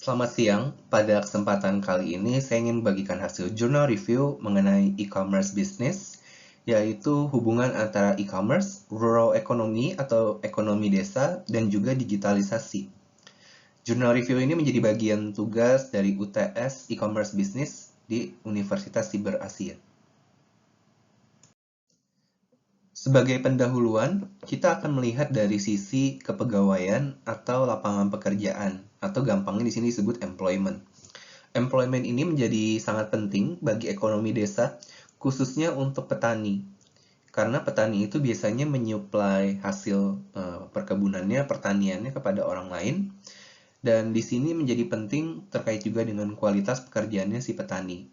Selamat siang, pada kesempatan kali ini saya ingin membagikan hasil jurnal review mengenai e-commerce business, yaitu hubungan antara e-commerce, rural economy atau ekonomi desa, dan juga digitalisasi. Jurnal review ini menjadi bagian tugas dari UTS e-commerce business di Universitas Siber Asia. Sebagai pendahuluan, kita akan melihat dari sisi kepegawaian atau lapangan pekerjaan, atau gampangnya di sini disebut employment. Employment ini menjadi sangat penting bagi ekonomi desa, khususnya untuk petani. Karena petani itu biasanya menyuplai hasil perkebunannya, pertaniannya kepada orang lain. Dan di sini menjadi penting terkait juga dengan kualitas pekerjaannya si petani.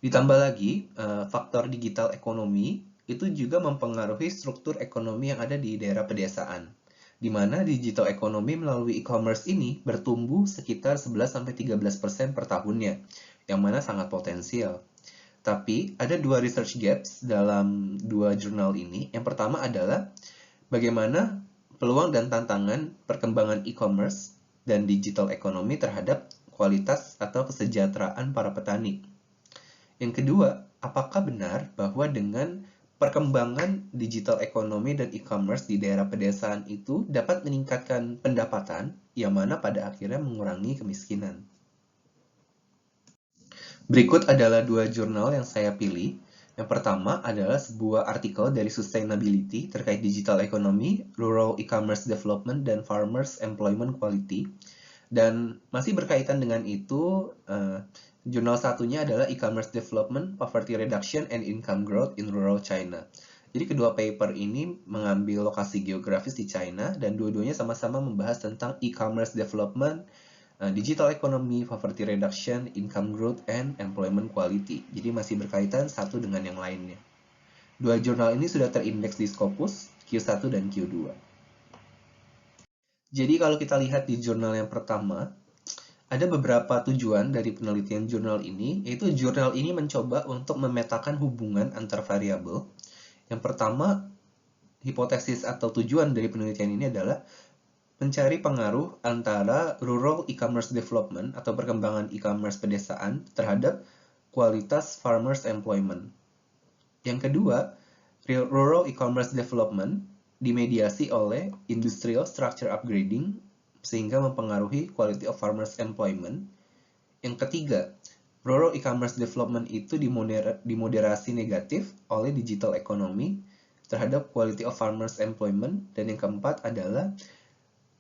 Ditambah lagi, faktor digital ekonomi itu juga mempengaruhi struktur ekonomi yang ada di daerah pedesaan, di mana digital ekonomi melalui e-commerce ini bertumbuh sekitar 11-13% per tahunnya, yang mana sangat potensial. Tapi ada dua research gaps dalam dua jurnal ini. Yang pertama adalah bagaimana peluang dan tantangan perkembangan e-commerce dan digital ekonomi terhadap kualitas atau kesejahteraan para petani. Yang kedua, apakah benar bahwa dengan perkembangan digital ekonomi dan e-commerce di daerah pedesaan itu dapat meningkatkan pendapatan, yang mana pada akhirnya mengurangi kemiskinan? Berikut adalah dua jurnal yang saya pilih. Yang pertama adalah sebuah artikel dari Sustainability terkait digital economy, rural e-commerce development, dan farmers employment quality. Dan masih berkaitan dengan itu, jurnal satunya adalah e-commerce development, poverty reduction, and income growth in rural China. Jadi kedua paper ini mengambil lokasi geografis di China dan dua-duanya sama-sama membahas tentang e-commerce development, digital economy, poverty reduction, income growth, and employment quality. Jadi masih berkaitan satu dengan yang lainnya. Dua jurnal ini sudah terindeks di Scopus, Q1 dan Q2. Jadi kalau kita lihat di jurnal yang pertama, ada beberapa tujuan dari penelitian jurnal ini, yaitu jurnal ini mencoba untuk memetakan hubungan antar variabel. Yang pertama, hipotesis atau tujuan dari penelitian ini adalah mencari pengaruh antara rural e-commerce development atau perkembangan e-commerce pedesaan terhadap kualitas farmers employment. Yang kedua, rural e-commerce development dimediasi oleh industrial structure upgrading sehingga mempengaruhi quality of farmers employment. Yang ketiga, rural e-commerce development itu dimoderasi negatif oleh digital economy terhadap quality of farmers employment. Dan yang keempat adalah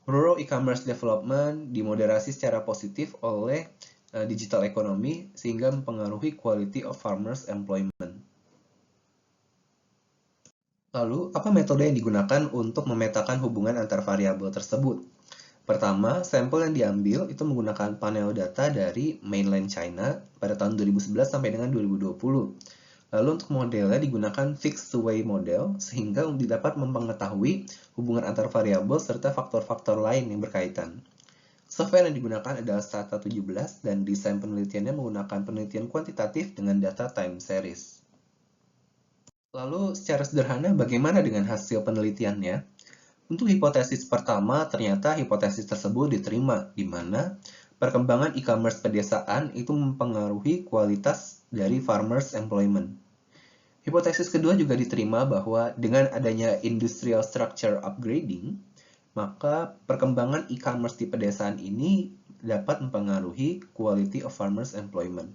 rural e-commerce development dimoderasi secara positif oleh digital economy sehingga mempengaruhi quality of farmers employment. Lalu, apa metode yang digunakan untuk memetakan hubungan antar variabel tersebut? Pertama, sampel yang diambil itu menggunakan panel data dari mainland China pada tahun 2011 sampai dengan 2020. Lalu untuk modelnya digunakan fixed two-way model sehingga dapat mengetahui hubungan antar variabel serta faktor-faktor lain yang berkaitan. Software yang digunakan adalah Strata 17 dan desain penelitiannya menggunakan penelitian kuantitatif dengan data time series. Lalu secara sederhana bagaimana dengan hasil penelitiannya? Untuk hipotesis pertama, ternyata hipotesis tersebut diterima, di mana perkembangan e-commerce pedesaan itu mempengaruhi kualitas dari farmers employment. Hipotesis kedua juga diterima bahwa dengan adanya industrial structure upgrading, maka perkembangan e-commerce di pedesaan ini dapat mempengaruhi quality of farmers employment.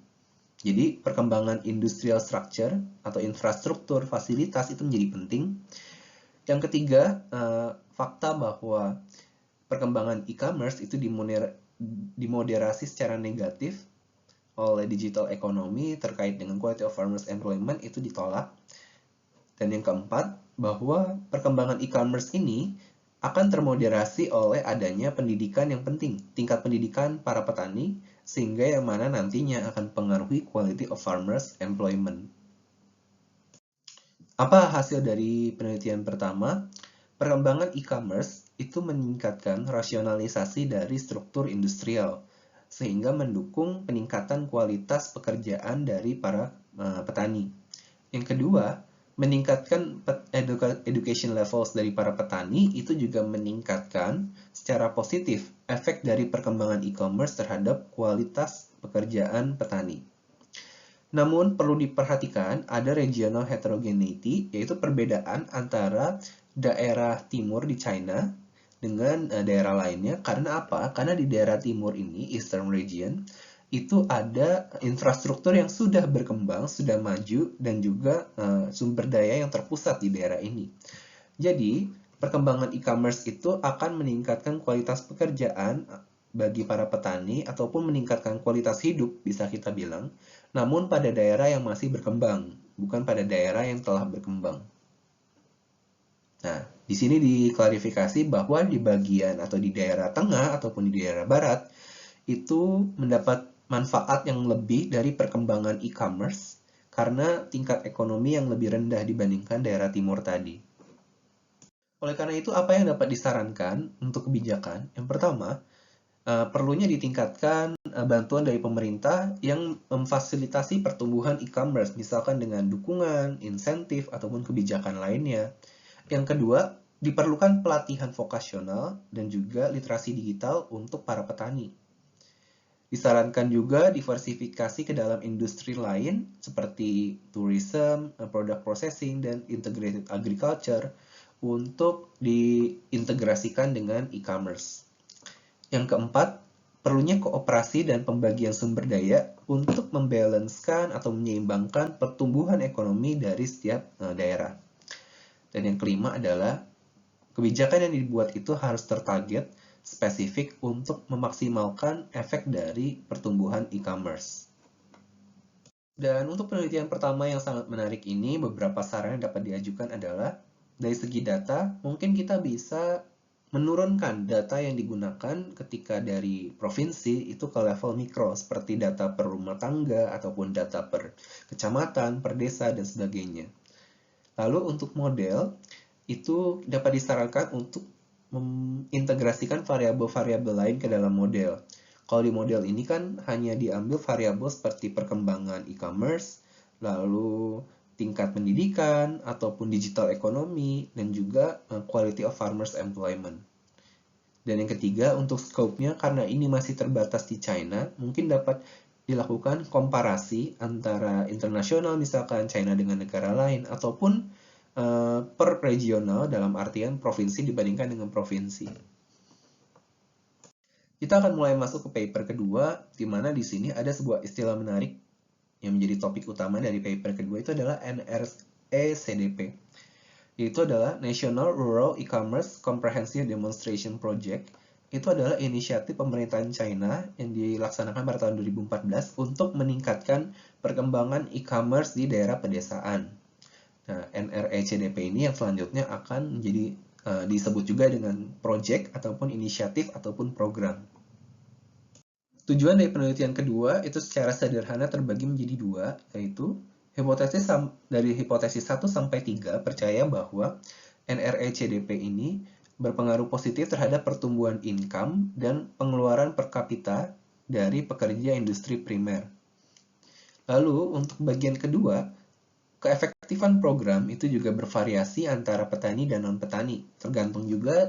Jadi, perkembangan industrial structure atau infrastruktur fasilitas itu menjadi penting. Yang ketiga, fakta bahwa perkembangan e-commerce itu dimoderasi secara negatif oleh digital economy terkait dengan quality of farmers employment itu ditolak. Dan yang keempat, bahwa perkembangan e-commerce ini akan termoderasi oleh adanya pendidikan yang penting, tingkat pendidikan para petani, sehingga yang mana nantinya akan mempengaruhi quality of farmers employment. Apa hasil dari penelitian pertama? Perkembangan e-commerce itu meningkatkan rasionalisasi dari struktur industrial, sehingga mendukung peningkatan kualitas pekerjaan dari para petani. Yang kedua, meningkatkan education levels dari para petani itu juga meningkatkan secara positif efek dari perkembangan e-commerce terhadap kualitas pekerjaan petani. Namun perlu diperhatikan ada regional heterogeneity, yaitu perbedaan antara daerah timur di China dengan daerah lainnya. Karena apa? Karena di daerah timur ini, Eastern Region, itu ada infrastruktur yang sudah berkembang, sudah maju, dan juga sumber daya yang terpusat di daerah ini. Jadi, perkembangan e-commerce itu akan meningkatkan kualitas pekerjaan bagi para petani ataupun meningkatkan kualitas hidup, bisa kita bilang, namun pada daerah yang masih berkembang, bukan pada daerah yang telah berkembang. Nah, di sini diklarifikasi bahwa di bagian atau di daerah tengah ataupun di daerah barat, itu mendapat manfaat yang lebih dari perkembangan e-commerce karena tingkat ekonomi yang lebih rendah dibandingkan daerah timur tadi. Oleh karena itu, apa yang dapat disarankan untuk kebijakan? Yang pertama, perlunya ditingkatkan bantuan dari pemerintah yang memfasilitasi pertumbuhan e-commerce, misalkan dengan dukungan, insentif, ataupun kebijakan lainnya. Yang kedua, diperlukan pelatihan vokasional dan juga literasi digital untuk para petani. Disarankan juga diversifikasi ke dalam industri lain seperti tourism, product processing, dan integrated agriculture untuk diintegrasikan dengan e-commerce. Yang keempat, perlunya kooperasi dan pembagian sumber daya untuk membalanskan atau menyeimbangkan pertumbuhan ekonomi dari setiap daerah. Dan yang kelima adalah kebijakan yang dibuat itu harus tertarget spesifik untuk memaksimalkan efek dari pertumbuhan e-commerce. Dan untuk penelitian pertama yang sangat menarik ini, beberapa saran yang dapat diajukan adalah dari segi data, mungkin kita bisa menurunkan data yang digunakan ketika dari provinsi itu ke level mikro, seperti data per rumah tangga ataupun data per kecamatan, per desa, dan sebagainya. Lalu untuk model, itu dapat disarankan untuk mengintegrasikan variabel-variabel lain ke dalam model. Kalau di model ini kan hanya diambil variabel seperti perkembangan e-commerce, lalu tingkat pendidikan, ataupun digital ekonomi, dan juga quality of farmers employment. Dan yang ketiga, untuk scope-nya, karena ini masih terbatas di China, mungkin dapat dilakukan komparasi antara internasional, misalkan China dengan negara lain, ataupun per regional dalam artian provinsi dibandingkan dengan provinsi. Kita akan mulai masuk ke paper kedua, di mana di sini ada sebuah istilah menarik yang menjadi topik utama dari paper kedua, itu adalah NRE-CDP. Yaitu adalah National Rural E-Commerce Comprehensive Demonstration Project. Itu adalah inisiatif pemerintahan China yang dilaksanakan pada tahun 2014 untuk meningkatkan perkembangan e-commerce di daerah pedesaan. Nah, NRE-CDP ini yang selanjutnya akan menjadi disebut juga dengan project ataupun inisiatif ataupun program. Tujuan dari penelitian kedua itu secara sederhana terbagi menjadi dua, yaitu dari hipotesis 1 sampai 3 percaya bahwa NRE-CDP ini berpengaruh positif terhadap pertumbuhan income dan pengeluaran per kapita dari pekerja industri primer. Lalu untuk bagian kedua, keefektifan program itu juga bervariasi antara petani dan non-petani, tergantung juga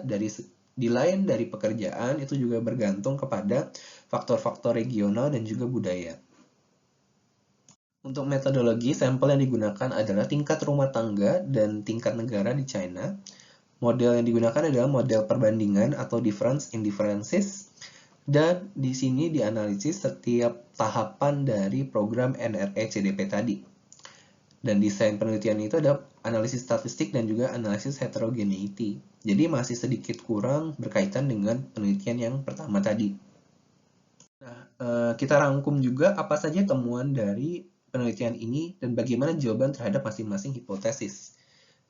di lain dari pekerjaan itu juga bergantung kepada faktor-faktor regional dan juga budaya. Untuk metodologi, sampel yang digunakan adalah tingkat rumah tangga dan tingkat negara di China. Model yang digunakan adalah model perbandingan atau difference in differences, dan di sini dianalisis setiap tahapan dari program NRE-CDP tadi. Dan desain penelitian itu ada analisis statistik dan juga analisis heterogeneity. Jadi masih sedikit kurang berkaitan dengan penelitian yang pertama tadi. Nah, kita rangkum juga apa saja temuan dari penelitian ini dan bagaimana jawaban terhadap masing-masing hipotesis.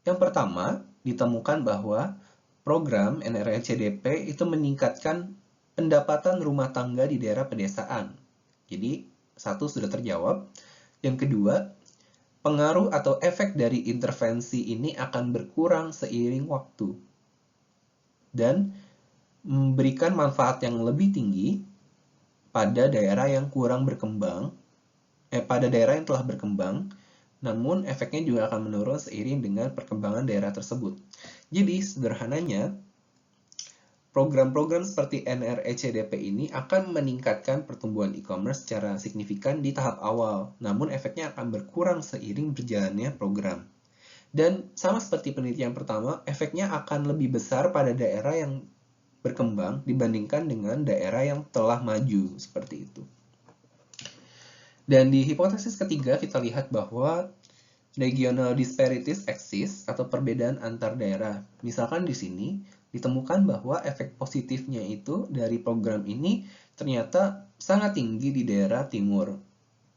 Yang pertama, ditemukan bahwa program NRE-CDP itu meningkatkan pendapatan rumah tangga di daerah pedesaan. Jadi, satu sudah terjawab. Yang kedua, pengaruh atau efek dari intervensi ini akan berkurang seiring waktu dan memberikan manfaat yang lebih tinggi pada daerah yang kurang berkembang, pada daerah yang telah berkembang namun efeknya juga akan menurun seiring dengan perkembangan daerah tersebut. Jadi, sederhananya, program-program seperti NRECDP ini akan meningkatkan pertumbuhan e-commerce secara signifikan di tahap awal, namun efeknya akan berkurang seiring berjalannya program. Dan sama seperti penelitian pertama, efeknya akan lebih besar pada daerah yang berkembang dibandingkan dengan daerah yang telah maju, seperti itu. Dan di hipotesis ketiga, kita lihat bahwa regional disparities exist atau perbedaan antar daerah. Misalkan di sini ditemukan bahwa efek positifnya itu dari program ini ternyata sangat tinggi di daerah timur,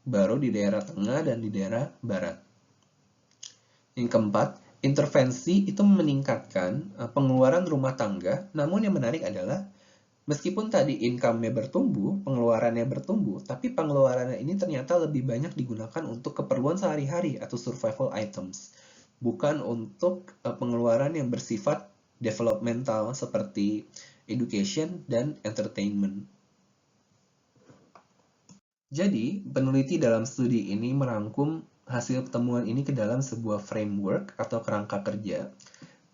baru di daerah tengah dan di daerah barat. Yang keempat, intervensi itu meningkatkan pengeluaran rumah tangga, namun yang menarik adalah meskipun tadi income-nya bertumbuh, pengeluarannya bertumbuh, tapi pengeluarannya ini ternyata lebih banyak digunakan untuk keperluan sehari-hari atau survival items, bukan untuk pengeluaran yang bersifat developmental seperti education dan entertainment. Jadi, peneliti dalam studi ini merangkum hasil pertemuan ini ke dalam sebuah framework atau kerangka kerja,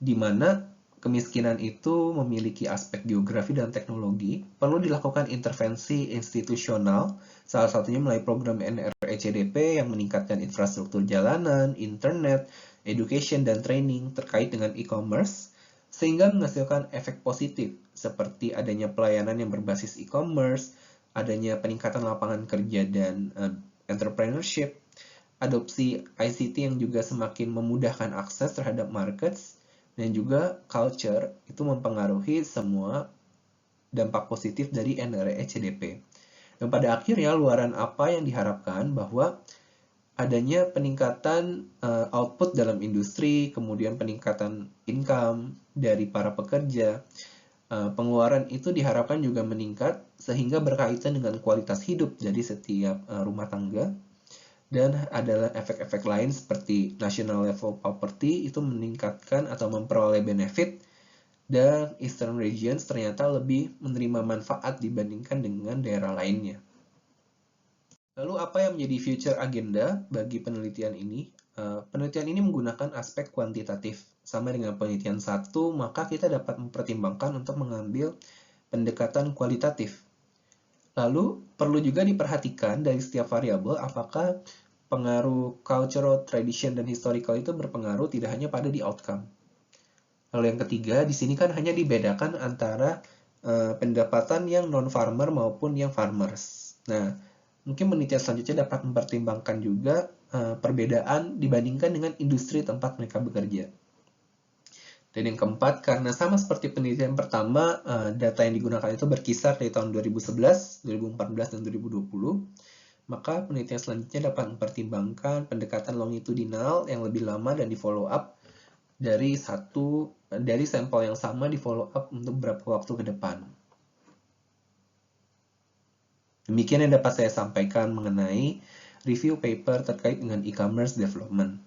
di mana kemiskinan itu memiliki aspek geografi dan teknologi, perlu dilakukan intervensi institusional, salah satunya melalui program NRECDP yang meningkatkan infrastruktur jalanan, internet, education, dan training terkait dengan e-commerce, sehingga menghasilkan efek positif, seperti adanya pelayanan yang berbasis e-commerce, adanya peningkatan lapangan kerja dan entrepreneurship, adopsi ICT yang juga semakin memudahkan akses terhadap markets, dan juga culture itu mempengaruhi semua dampak positif dari NRECDP. Dan pada akhirnya luaran apa yang diharapkan bahwa adanya peningkatan output dalam industri, kemudian peningkatan income dari para pekerja, pengeluaran itu diharapkan juga meningkat sehingga berkaitan dengan kualitas hidup dari setiap rumah tangga. Dan adalah efek-efek lain seperti national level poverty itu meningkatkan atau memperoleh benefit, dan Eastern regions ternyata lebih menerima manfaat dibandingkan dengan daerah lainnya. Lalu apa yang menjadi future agenda bagi penelitian ini? Penelitian ini menggunakan aspek kuantitatif. Sama dengan penelitian 1, maka kita dapat mempertimbangkan untuk mengambil pendekatan kualitatif. Lalu, perlu juga diperhatikan dari setiap variabel apakah pengaruh cultural, tradition, dan historical itu berpengaruh tidak hanya pada di outcome. Lalu yang ketiga, di sini kan hanya dibedakan antara pendapatan yang non-farmer maupun yang farmers. Nah, mungkin penelitian selanjutnya dapat mempertimbangkan juga perbedaan dibandingkan dengan industri tempat mereka bekerja. Dan yang keempat, karena sama seperti penelitian pertama, data yang digunakan itu berkisar dari tahun 2011, 2014, dan 2020, maka penelitian selanjutnya dapat mempertimbangkan pendekatan longitudinal yang lebih lama dan di follow up dari sampel yang sama di follow up untuk beberapa waktu ke depan. Demikian yang dapat saya sampaikan mengenai review paper terkait dengan e-commerce development.